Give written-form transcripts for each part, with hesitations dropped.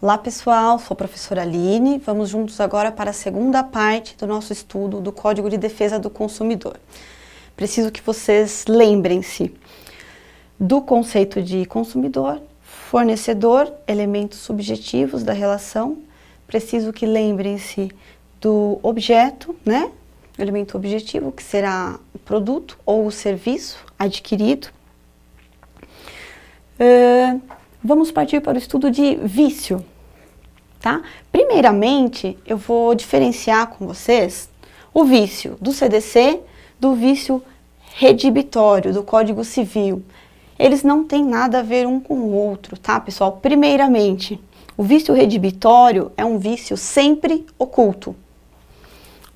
Olá pessoal, sou a professora Aline. Vamos juntos agora para a segunda parte do nosso estudo do Código de Defesa do Consumidor. Preciso que vocês lembrem-se do conceito de consumidor, fornecedor, elementos subjetivos da relação. Preciso que lembrem-se do objeto, né? O elemento objetivo, que será o produto ou o serviço adquirido. Vamos partir para o estudo de vício, tá? Primeiramente, eu vou diferenciar com vocês o vício do CDC do vício redibitório, do Código Civil. Eles não têm nada a ver um com o outro, tá, pessoal? Primeiramente, o vício redibitório é um vício sempre oculto.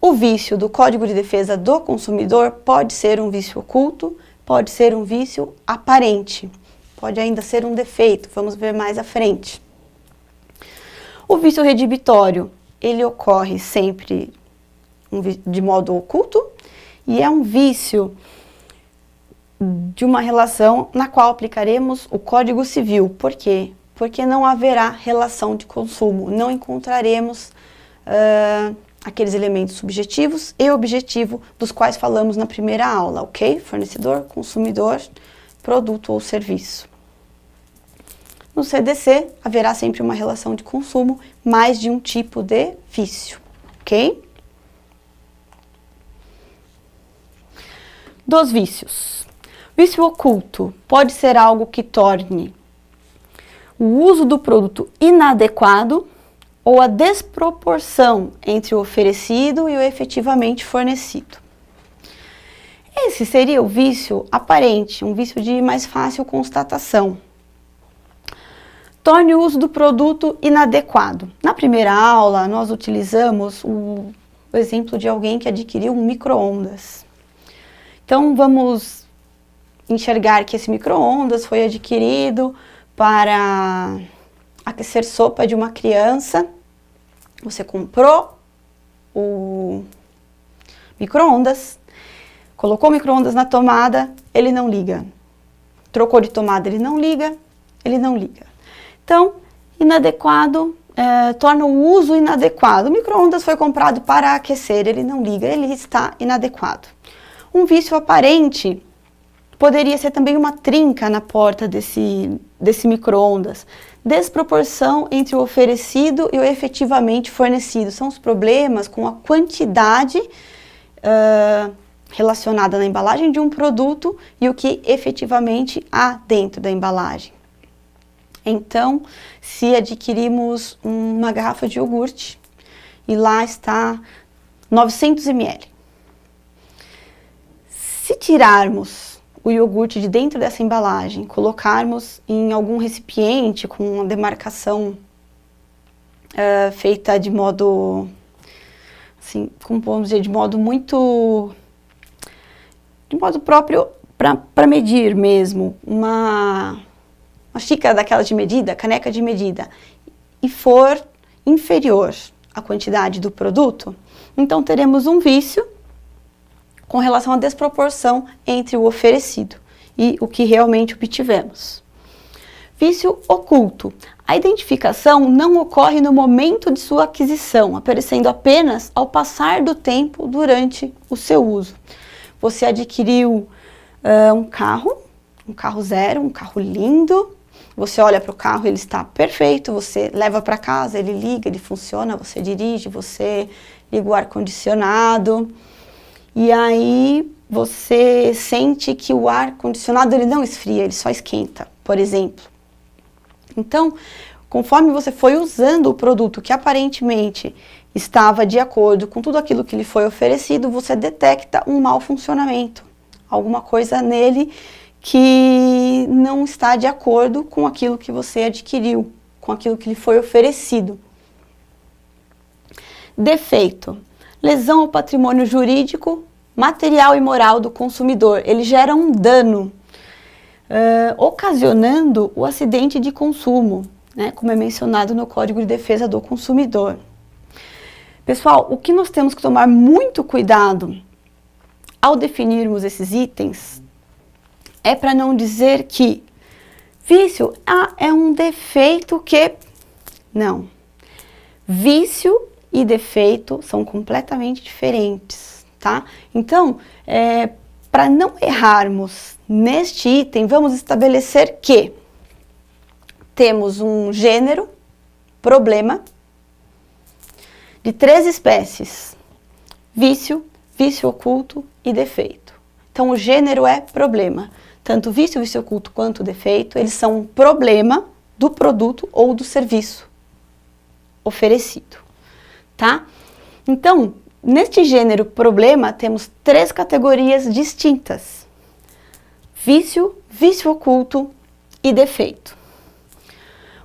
O vício do Código de Defesa do Consumidor pode ser um vício oculto, pode ser um vício aparente. Pode ainda ser um defeito, vamos ver mais à frente. O vício redibitório, ele ocorre sempre de modo oculto e é um vício de uma relação na qual aplicaremos o Código Civil. Por quê? Porque não haverá relação de consumo, não encontraremos aqueles elementos subjetivos e objetivos dos quais falamos na primeira aula, ok? Fornecedor, consumidor, produto ou serviço. No CDC, haverá sempre uma relação de consumo, mais de um tipo de vício, ok? Dos vícios. Vício oculto pode ser algo que torne o uso do produto inadequado ou a desproporção entre o oferecido e o efetivamente fornecido. Esse seria o vício aparente, um vício de mais fácil constatação. Torne o uso do produto inadequado. Na primeira aula, nós utilizamos o exemplo de alguém que adquiriu um micro-ondas. Então, vamos enxergar que esse micro-ondas foi adquirido para aquecer sopa de uma criança. Você comprou o micro-ondas, colocou o micro-ondas na tomada, ele não liga. Trocou de tomada, ele não liga, ele não liga. Então, inadequado, torna o uso inadequado. O micro-ondas foi comprado para aquecer, ele não liga, ele está inadequado. Um vício aparente poderia ser também uma trinca na porta desse micro-ondas. Desproporção entre o oferecido e o efetivamente fornecido. São os problemas com a quantidade relacionada na embalagem de um produto e o que efetivamente há dentro da embalagem. Então, se adquirimos uma garrafa de iogurte e lá está 900 ml. Se tirarmos o iogurte de dentro dessa embalagem, colocarmos em algum recipiente com uma demarcação feita de modo, assim, como podemos dizer, de modo próprio para medir mesmo, uma xícara daquela de medida, caneca de medida, e for inferior à quantidade do produto, então teremos um vício com relação à desproporção entre o oferecido e o que realmente obtivemos. Vício oculto. A identificação não ocorre no momento de sua aquisição, aparecendo apenas ao passar do tempo durante o seu uso. Você adquiriu um carro zero, um carro lindo. Você olha para o carro, ele está perfeito, você leva para casa, ele liga, ele funciona, você dirige, você liga o ar-condicionado. E aí você sente que o ar-condicionado ele não esfria, ele só esquenta, por exemplo. Então, conforme você foi usando o produto que aparentemente estava de acordo com tudo aquilo que lhe foi oferecido, você detecta um mau funcionamento, alguma coisa nele que não está de acordo com aquilo que você adquiriu, com aquilo que lhe foi oferecido. Defeito. Lesão ao patrimônio jurídico, material e moral do consumidor. Ele gera um dano, ocasionando o acidente de consumo, né, como é mencionado no Código de Defesa do Consumidor. Pessoal, o que nós temos que tomar muito cuidado ao definirmos esses itens é para não dizer que vício é um defeito que Não. Vício e defeito são completamente diferentes, tá? Então, para não errarmos neste item, vamos estabelecer que temos um gênero, problema, de 3 espécies: vício, vício oculto e defeito. Então, o gênero é problema. Tanto vício, vício oculto quanto defeito, eles são um problema do produto ou do serviço oferecido, tá? Então, neste gênero problema, temos 3 categorias distintas: vício, vício oculto e defeito.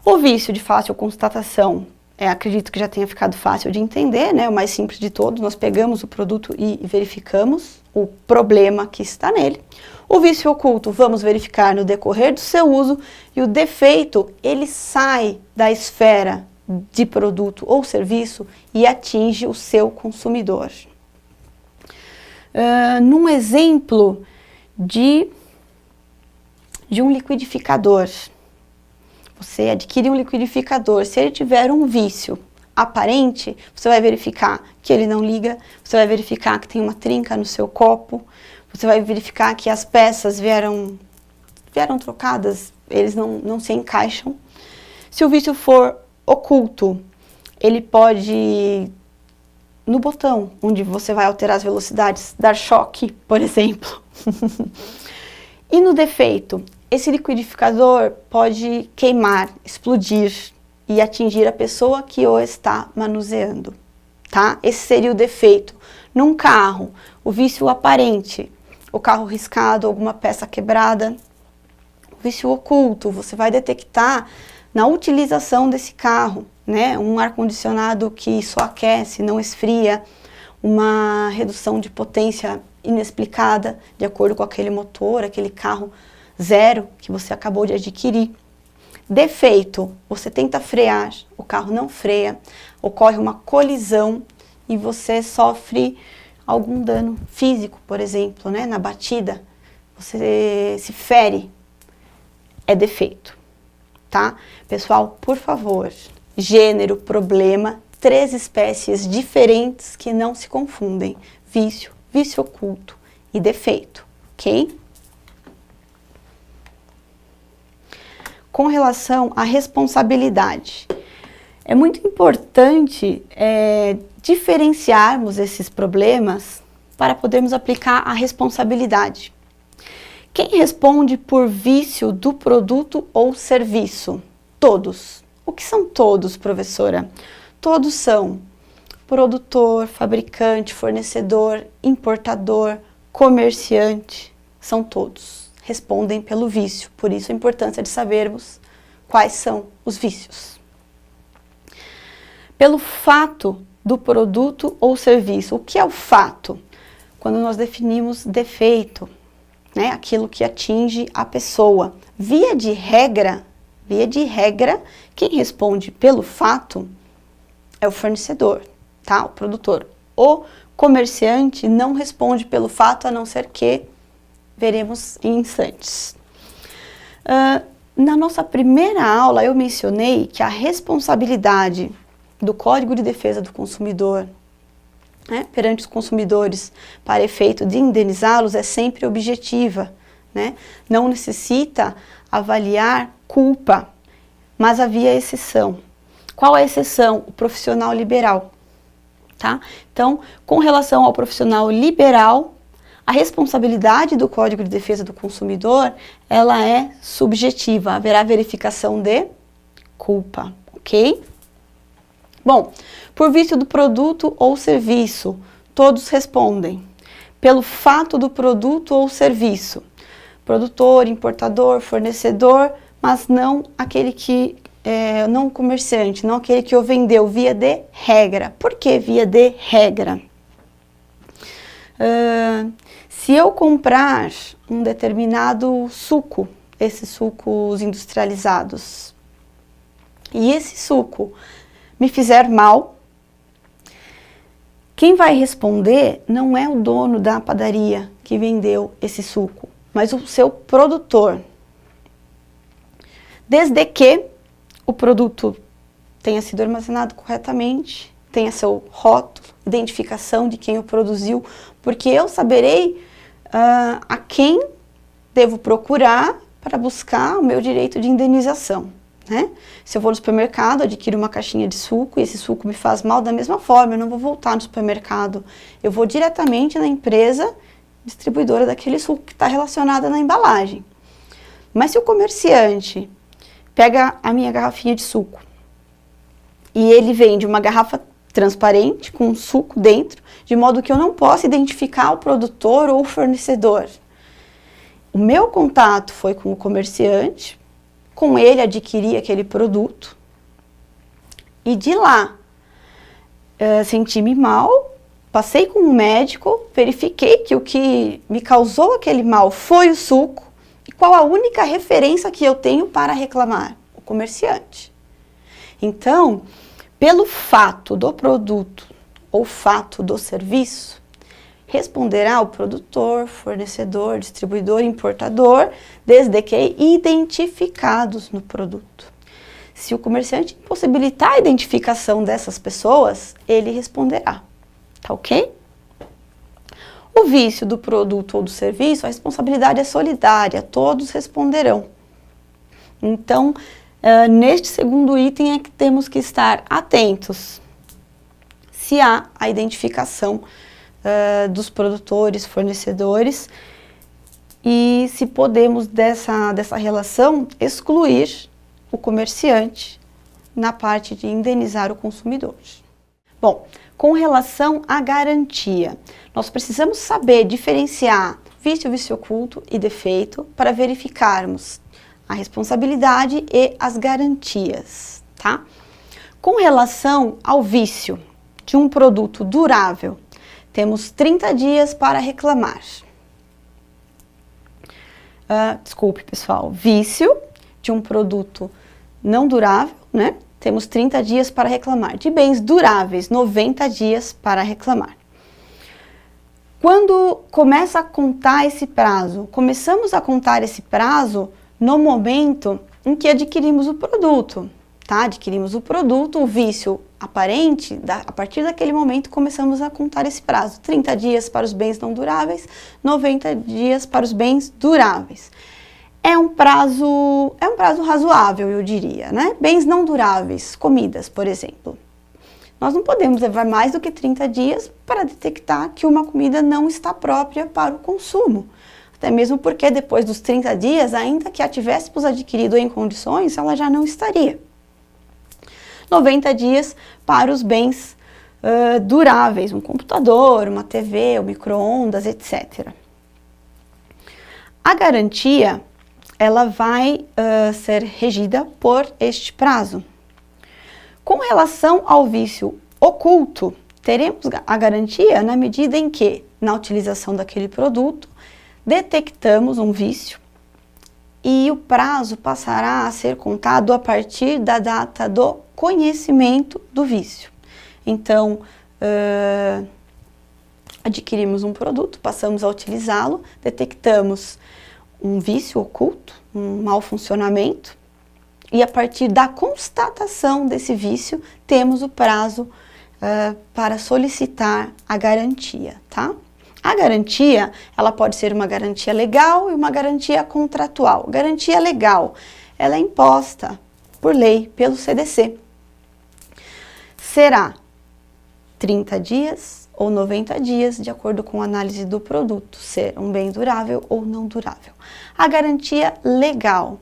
O vício de fácil constatação, acredito que já tenha ficado fácil de entender, né? O mais simples de todos, nós pegamos o produto e verificamos o problema que está nele. O vício oculto, vamos verificar no decorrer do seu uso, e o defeito, ele sai da esfera de produto ou serviço e atinge o seu consumidor. Num exemplo de um liquidificador, você adquire um liquidificador, se ele tiver um vício aparente, você vai verificar que ele não liga, você vai verificar que tem uma trinca no seu copo, você vai verificar que as peças vieram trocadas, eles não se encaixam. Se o vício for oculto, ele pode, no botão onde você vai alterar as velocidades, dar choque, por exemplo. E no defeito, esse liquidificador pode queimar, explodir e atingir a pessoa que o está manuseando, tá? Esse seria o defeito. Num carro, o vício aparente, o carro riscado, alguma peça quebrada. O vício oculto, você vai detectar na utilização desse carro, né? Um ar-condicionado que só aquece, não esfria, uma redução de potência inexplicada, de acordo com aquele motor, aquele carro zero que você acabou de adquirir. Defeito, você tenta frear, o carro não freia, ocorre uma colisão e você sofre algum dano físico, por exemplo, né? Na batida, você se fere, é defeito, tá? Pessoal, por favor, gênero, problema, 3 espécies diferentes que não se confundem: vício, vício oculto e defeito, ok? Com relação à responsabilidade, é muito importante diferenciarmos esses problemas para podermos aplicar a responsabilidade. Quem responde por vício do produto ou serviço? Todos. O que são todos, professora? Todos são produtor, fabricante, fornecedor, importador, comerciante, são todos. Respondem pelo vício, por isso a importância de sabermos quais são os vícios. Pelo fato do produto ou serviço. O que é o fato? Quando nós definimos defeito, né? Aquilo que atinge a pessoa. Via de regra, quem responde pelo fato é o fornecedor, tá? O produtor. O comerciante não responde pelo fato, a não ser que veremos em instantes. Na nossa primeira aula, eu mencionei que a responsabilidade do Código de Defesa do Consumidor, né, perante os consumidores para efeito de indenizá-los é sempre objetiva, né? Não necessita avaliar culpa, mas havia exceção. Qual a exceção? O profissional liberal, tá? Então, com relação ao profissional liberal, a responsabilidade do Código de Defesa do Consumidor, ela é subjetiva, haverá verificação de culpa, ok? Bom, por vício do produto ou serviço, todos respondem. Pelo fato do produto ou serviço, produtor, importador, fornecedor, mas não aquele que, não o comerciante, não aquele que o vendeu, via de regra. Por que via de regra? Se eu comprar um determinado suco, esses sucos industrializados, e esse suco me fizer mal, quem vai responder não é o dono da padaria que vendeu esse suco, mas o seu produtor. Desde que o produto tenha sido armazenado corretamente, tenha seu rótulo, identificação de quem o produziu, porque eu saberei a quem devo procurar para buscar o meu direito de indenização, né? Se eu vou no supermercado, adquiro uma caixinha de suco e esse suco me faz mal da mesma forma, eu não vou voltar no supermercado, eu vou diretamente na empresa distribuidora daquele suco que está relacionada na embalagem. Mas se o comerciante pega a minha garrafinha de suco e ele vende uma garrafa transparente com suco dentro, de modo que eu não possa identificar o produtor ou o fornecedor. O meu contato foi com o comerciante, com ele adquiri aquele produto e de lá senti-me mal, passei com um médico, verifiquei que o que me causou aquele mal foi o suco e qual a única referência que eu tenho para reclamar? O comerciante. Então, pelo fato do produto ou fato do serviço, responderá o produtor, fornecedor, distribuidor, importador, desde que identificados no produto. Se o comerciante impossibilitar a identificação dessas pessoas, ele responderá, tá ok? O vício do produto ou do serviço, a responsabilidade é solidária, todos responderão. Então, neste segundo item é que temos que estar atentos se há a identificação dos produtores, fornecedores e se podemos dessa relação excluir o comerciante na parte de indenizar o consumidor. Bom, com relação à garantia, nós precisamos saber diferenciar vício, vício oculto e defeito para verificarmos a responsabilidade e as garantias, tá? Com relação ao vício de um produto durável, temos 30 dias para reclamar. Desculpe, pessoal, vício de um produto não durável, né? Temos 30 dias para reclamar. De bens duráveis, 90 dias para reclamar. Quando começa a contar esse prazo? Começamos a contar esse prazo no momento em que adquirimos o produto, tá? Adquirimos o produto, o vício aparente, a partir daquele momento começamos a contar esse prazo. 30 dias para os bens não duráveis, 90 dias para os bens duráveis. É um prazo razoável, eu diria, né? Bens não duráveis, comidas, por exemplo. Nós não podemos levar mais do que 30 dias para detectar que uma comida não está própria para o consumo. Até mesmo porque depois dos 30 dias, ainda que a tivéssemos adquirido em condições, ela já não estaria. 90 dias para os bens duráveis, um computador, uma TV, um micro-ondas, etc. A garantia, ela vai ser regida por este prazo. Com relação ao vício oculto, teremos a garantia na medida em que, na utilização daquele produto, detectamos um vício e o prazo passará a ser contado a partir da data do conhecimento do vício. Então, adquirimos um produto, passamos a utilizá-lo, detectamos um vício oculto, um mau funcionamento, e a partir da constatação desse vício, temos o prazo para solicitar a garantia, tá? A garantia, ela pode ser uma garantia legal e uma garantia contratual. Garantia legal, ela é imposta por lei, pelo CDC. Será 30 dias ou 90 dias, de acordo com a análise do produto, ser um bem durável ou não durável. A garantia legal,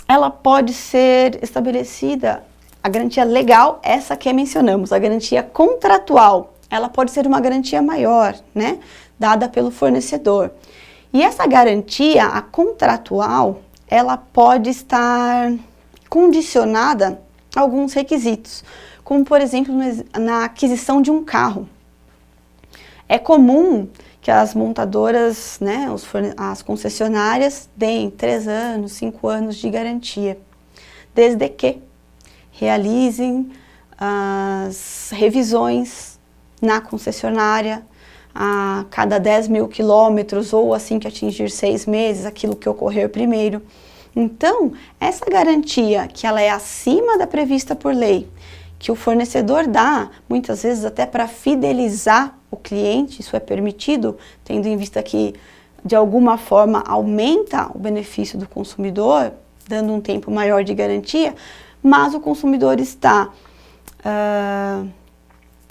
ela pode ser estabelecida, a garantia legal, essa que mencionamos, a garantia contratual, ela pode ser uma garantia maior, né, dada pelo fornecedor. E essa garantia, a contratual, ela pode estar condicionada a alguns requisitos, como por exemplo na aquisição de um carro. É comum que as montadoras, né, as concessionárias deem 3 anos, 5 anos de garantia, desde que realizem as revisões na concessionária a cada 10 mil quilômetros ou assim que atingir 6 meses, aquilo que ocorrer primeiro. Então, essa garantia que ela é acima da prevista por lei, que o fornecedor dá, muitas vezes até para fidelizar o cliente, isso é permitido, tendo em vista que, de alguma forma, aumenta o benefício do consumidor, dando um tempo maior de garantia, mas o consumidor está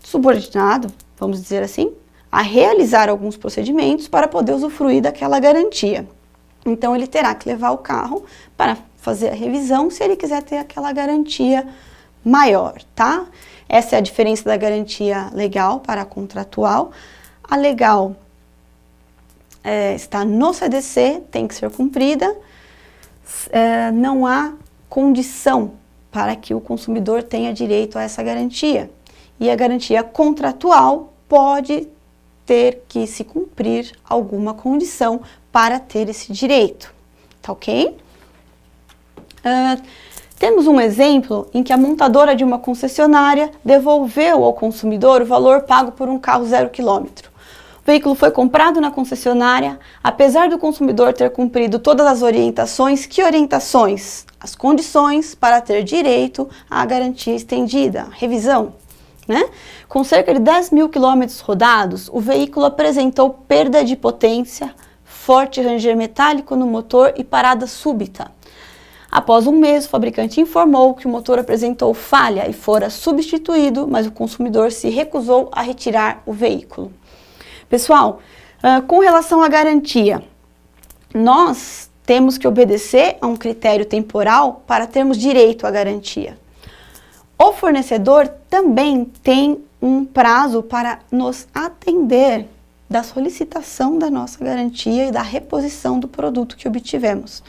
subordinado, vamos dizer assim, a realizar alguns procedimentos para poder usufruir daquela garantia. Então, ele terá que levar o carro para fazer a revisão se ele quiser ter aquela garantia maior, tá? Essa é a diferença da garantia legal para a contratual. A legal está no CDC, tem que ser cumprida. Não há condição para que o consumidor tenha direito a essa garantia. E a garantia contratual pode ter que se cumprir alguma condição para ter esse direito, tá ok? Temos um exemplo em que a montadora de uma concessionária devolveu ao consumidor o valor pago por um carro 0 km. O veículo foi comprado na concessionária, apesar do consumidor ter cumprido todas as orientações. Que orientações? As condições para ter direito à garantia estendida, revisão, né? Com cerca de 10 mil quilômetros rodados, o veículo apresentou perda de potência, forte ranger metálico no motor e parada súbita. Após um mês, o fabricante informou que o motor apresentou falha e fora substituído, mas o consumidor se recusou a retirar o veículo. Pessoal, com relação à garantia, nós temos que obedecer a um critério temporal para termos direito à garantia. O fornecedor também tem um prazo para nos atender da solicitação da nossa garantia e da reposição do produto que obtivemos.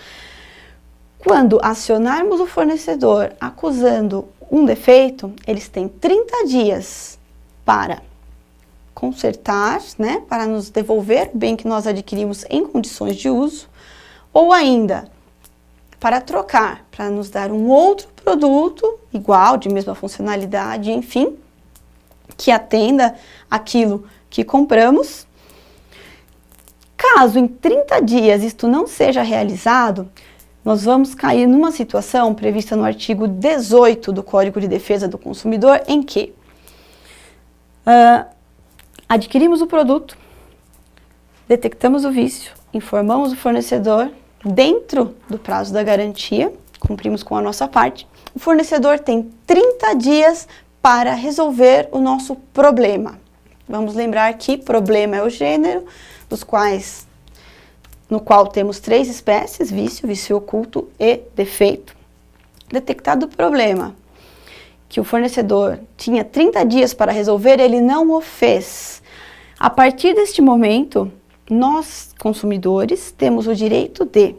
Quando acionarmos o fornecedor acusando um defeito, eles têm 30 dias para consertar, né, para nos devolver o bem que nós adquirimos em condições de uso, ou ainda para trocar, para nos dar um outro produto igual, de mesma funcionalidade, enfim, que atenda aquilo que compramos. Caso em 30 dias isto não seja realizado, nós vamos cair numa situação prevista no artigo 18 do Código de Defesa do Consumidor, em que adquirimos o produto, detectamos o vício, informamos o fornecedor dentro do prazo da garantia, cumprimos com a nossa parte. O fornecedor tem 30 dias para resolver o nosso problema. Vamos lembrar que problema é o gênero, no qual temos 3 espécies: vício, vício oculto e defeito. Detectado o problema, que o fornecedor tinha 30 dias para resolver, ele não o fez. A partir deste momento, nós, consumidores, temos o direito de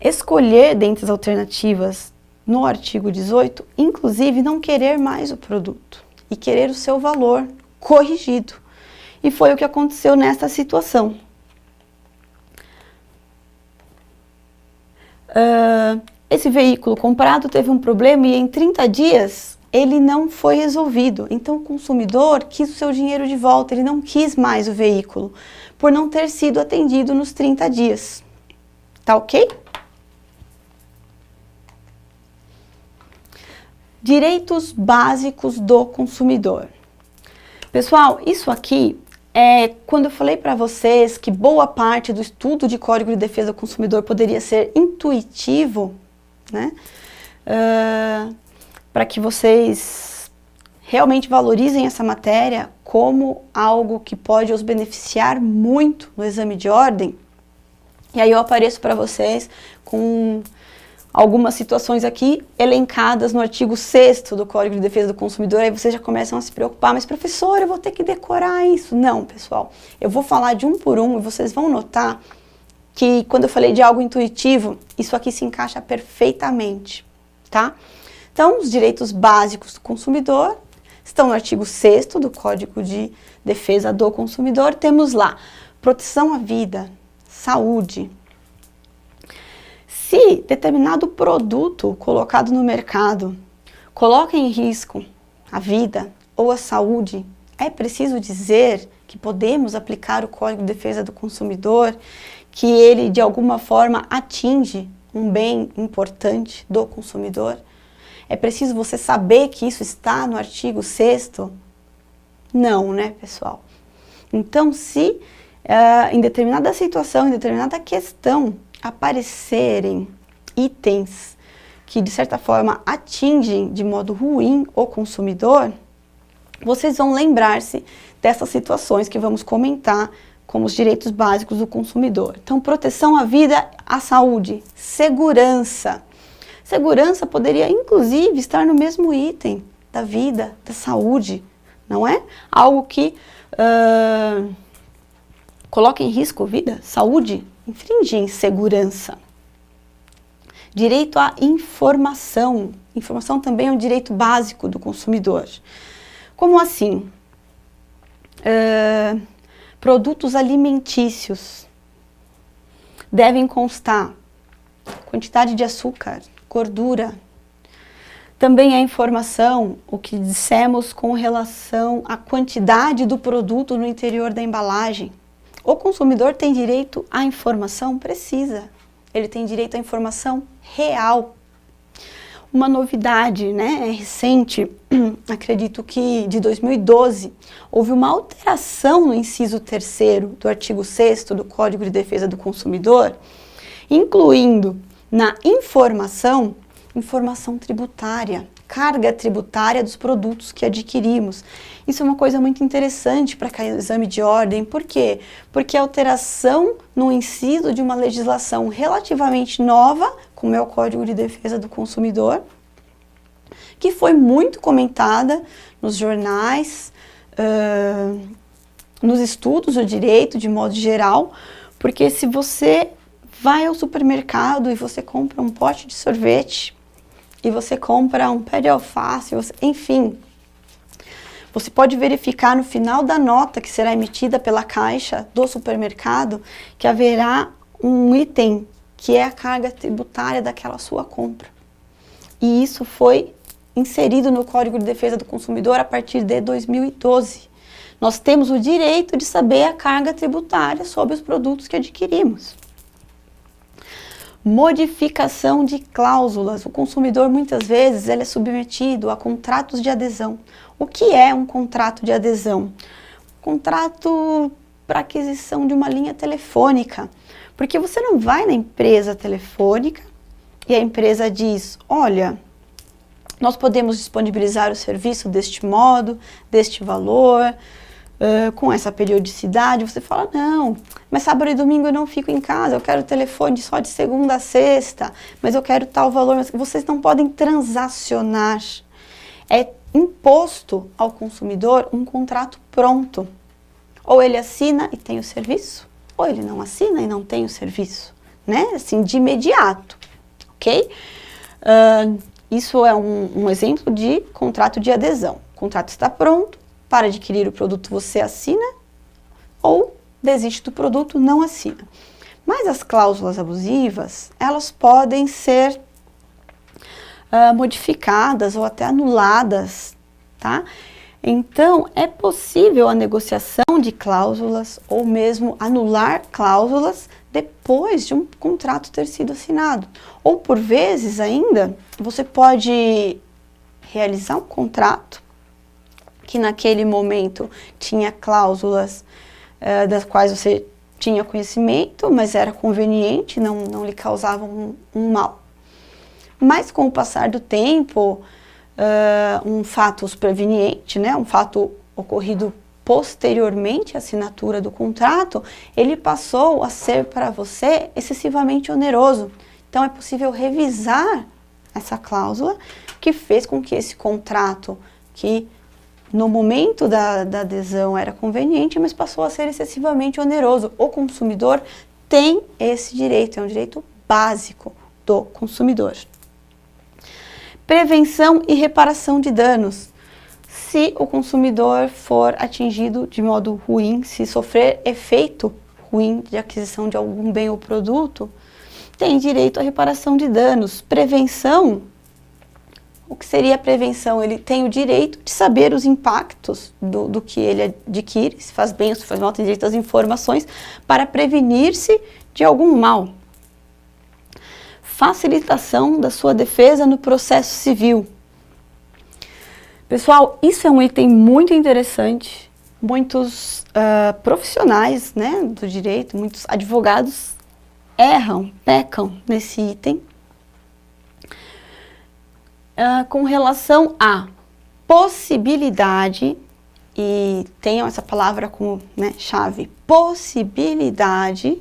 escolher dentre as alternativas no artigo 18, inclusive não querer mais o produto e querer o seu valor corrigido. E foi o que aconteceu nesta situação. Esse veículo comprado teve um problema e em 30 dias ele não foi resolvido. Então o consumidor quis o seu dinheiro de volta, ele não quis mais o veículo, por não ter sido atendido nos 30 dias. Tá ok? Direitos básicos do consumidor. Pessoal, isso aqui quando eu falei para vocês que boa parte do estudo de Código de Defesa do Consumidor poderia ser intuitivo, né? Para que vocês realmente valorizem essa matéria como algo que pode os beneficiar muito no exame de ordem. E aí eu apareço para vocês com algumas situações aqui elencadas no artigo 6º do Código de Defesa do Consumidor. Aí vocês já começam a se preocupar: mas professor, eu vou ter que decorar isso. Não, pessoal, eu vou falar de um por um e vocês vão notar que quando eu falei de algo intuitivo, isso aqui se encaixa perfeitamente, tá? Então, os direitos básicos do consumidor estão no artigo 6º do Código de Defesa do Consumidor. Temos lá proteção à vida, saúde. Se determinado produto colocado no mercado coloca em risco a vida ou a saúde, é preciso dizer que podemos aplicar o Código de Defesa do Consumidor, que ele de alguma forma atinge um bem importante do consumidor? É preciso você saber que isso está no artigo 6º? Não, né, pessoal? Então, se em determinada situação, em determinada questão, aparecerem itens que, de certa forma, atingem de modo ruim o consumidor, vocês vão lembrar-se dessas situações que vamos comentar como os direitos básicos do consumidor. Então, proteção à vida, à saúde, segurança. Segurança poderia, inclusive, estar no mesmo item da vida, da saúde, não é? Algo que coloca em risco vida, saúde, infringe em segurança. Direito à informação. Informação também é um direito básico do consumidor. Como assim? Produtos alimentícios devem constar quantidade de açúcar, gordura. Também a informação, o que dissemos com relação à quantidade do produto no interior da embalagem. O consumidor tem direito à informação precisa. Ele tem direito à informação real. Uma novidade, né, recente, acredito que de 2012, houve uma alteração no inciso 3º do artigo 6º do Código de Defesa do Consumidor, incluindo na informação tributária, carga tributária dos produtos que adquirimos. Isso é uma coisa muito interessante para o exame de ordem. Por quê? Porque a alteração no inciso de uma legislação relativamente nova, como é o Código de Defesa do Consumidor, que foi muito comentada nos jornais, nos estudos do direito de modo geral, porque se você vai ao supermercado e você compra um pote de sorvete, e você compra um pé de alface, enfim, você pode verificar no final da nota que será emitida pela caixa do supermercado que haverá um item que é a carga tributária daquela sua compra. E isso foi inserido no Código de Defesa do Consumidor a partir de 2012. Nós temos o direito de saber a carga tributária sobre os produtos que adquirimos. Modificação de cláusulas. O consumidor muitas vezes ele é submetido a contratos de adesão. O que é um contrato de adesão? Contrato para aquisição de uma linha telefônica. Porque você não vai na empresa telefônica e a empresa diz, olha, nós podemos disponibilizar o serviço deste modo, deste valor, com essa periodicidade. Você fala, não, mas sábado e domingo eu não fico em casa, eu quero telefone só de segunda a sexta, mas eu quero tal valor. Mas vocês não podem transacionar. É imposto ao consumidor um contrato pronto. Ou ele assina e tem o serviço, ou ele não assina e não tem o serviço, né? Assim, de imediato, ok? Isso é um exemplo de contrato de adesão. O contrato está pronto, para adquirir o produto você assina ou desiste do produto, não assina. Mas as cláusulas abusivas, elas podem ser modificadas ou até anuladas, tá? Então, é possível a negociação de cláusulas ou mesmo anular cláusulas depois de um contrato ter sido assinado. Ou, por vezes, ainda, você pode realizar um contrato que naquele momento tinha cláusulas das quais você tinha conhecimento, mas era conveniente, não lhe causavam um mal. Mas com o passar do tempo, um fato superveniente, né, um fato ocorrido posteriormente à assinatura do contrato, ele passou a ser para você excessivamente oneroso. Então é possível revisar essa cláusula que fez com que esse contrato, que no momento da adesão era conveniente, mas passou a ser excessivamente oneroso. O consumidor tem esse direito, é um direito básico do consumidor. Prevenção e reparação de danos. Se o consumidor for atingido de modo ruim, se sofrer efeito ruim de aquisição de algum bem ou produto, tem direito à reparação de danos. Prevenção. O que seria a prevenção? Ele tem o direito de saber os impactos do que ele adquire, se faz bem ou se faz mal, tem direito às informações para prevenir-se de algum mal. Facilitação da sua defesa no processo civil. Pessoal, isso é um item muito interessante. Muitos profissionais, né, do direito, muitos advogados pecam nesse item. Com relação à possibilidade, e tenham essa palavra como, né, chave, possibilidade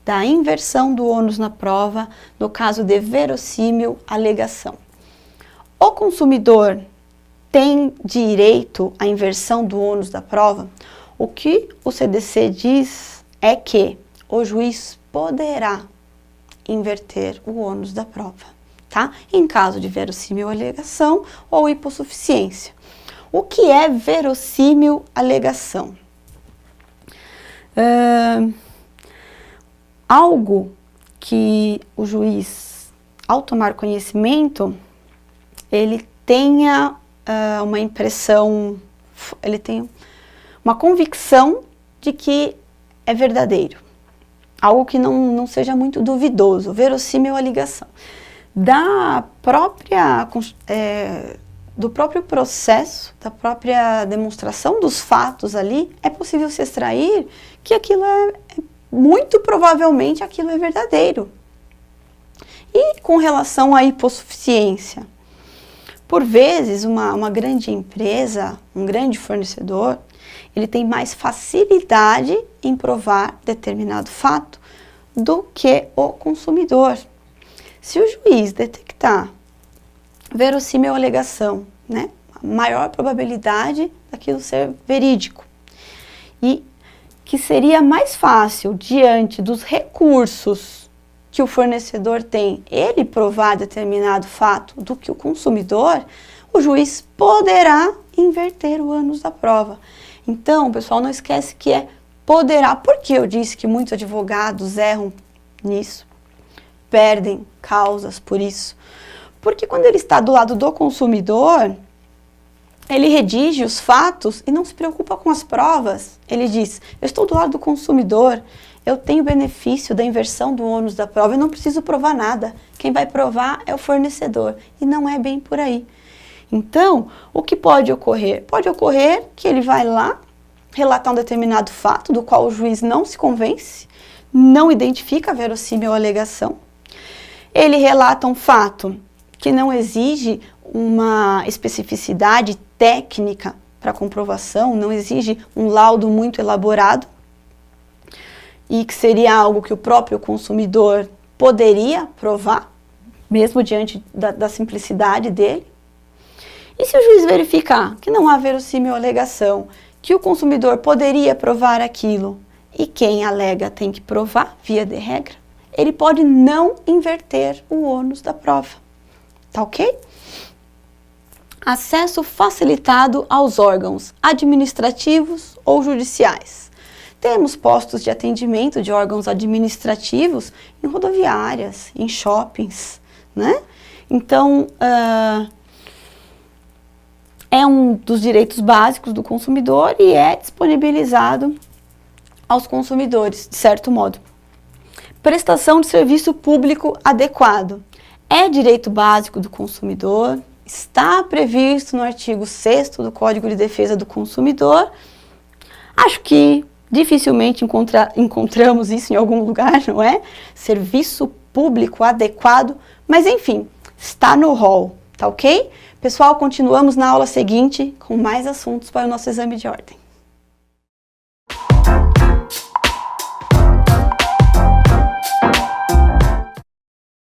da inversão do ônus na prova no caso de verossímil alegação. O consumidor tem direito à inversão do ônus da prova? O que o CDC diz é que o juiz poderá inverter o ônus da prova, tá? Em caso de verossímil alegação ou hipossuficiência. O que é verossímil alegação? Algo que o juiz, ao tomar conhecimento, ele tenha uma impressão, ele tem uma convicção de que é verdadeiro. Algo que não seja muito duvidoso, verossímil alegação. Do próprio processo, da própria demonstração dos fatos ali, é possível se extrair que aquilo muito provavelmente aquilo é verdadeiro. E com relação à hipossuficiência, por vezes uma grande empresa, um grande fornecedor, ele tem mais facilidade em provar determinado fato do que o consumidor. Se o juiz detectar verossímil alegação, né, a maior probabilidade daquilo ser verídico, e que seria mais fácil, diante dos recursos que o fornecedor tem, ele provar determinado fato do que o consumidor, o juiz poderá inverter o ônus da prova. Então, pessoal, não esquece que é poderá. Por que eu disse que muitos advogados erram nisso? Perdem causas por isso. Porque quando ele está do lado do consumidor, ele redige os fatos e não se preocupa com as provas. Ele diz, eu estou do lado do consumidor, eu tenho benefício da inversão do ônus da prova, eu não preciso provar nada. Quem vai provar é o fornecedor. E não é bem por aí. Então, o que pode ocorrer? Pode ocorrer que ele vai lá relatar um determinado fato do qual o juiz não se convence, não identifica a verossímil alegação. Ele relata um fato que não exige uma especificidade técnica para comprovação, não exige um laudo muito elaborado e que seria algo que o próprio consumidor poderia provar, mesmo diante da simplicidade dele. E se o juiz verificar que não há verossímil alegação, que o consumidor poderia provar aquilo e quem alega tem que provar, via de regra, ele pode não inverter o ônus da prova. Tá ok? Acesso facilitado aos órgãos administrativos ou judiciais. Temos postos de atendimento de órgãos administrativos em rodoviárias, em shoppings, né? Então, é um dos direitos básicos do consumidor e é disponibilizado aos consumidores, de certo modo. Prestação de serviço público adequado. É direito básico do consumidor, está previsto no artigo 6º do Código de Defesa do Consumidor. Acho que dificilmente encontramos isso em algum lugar, não é? Serviço público adequado, mas enfim, está no rol, tá ok? Pessoal, continuamos na aula seguinte com mais assuntos para o nosso exame de ordem.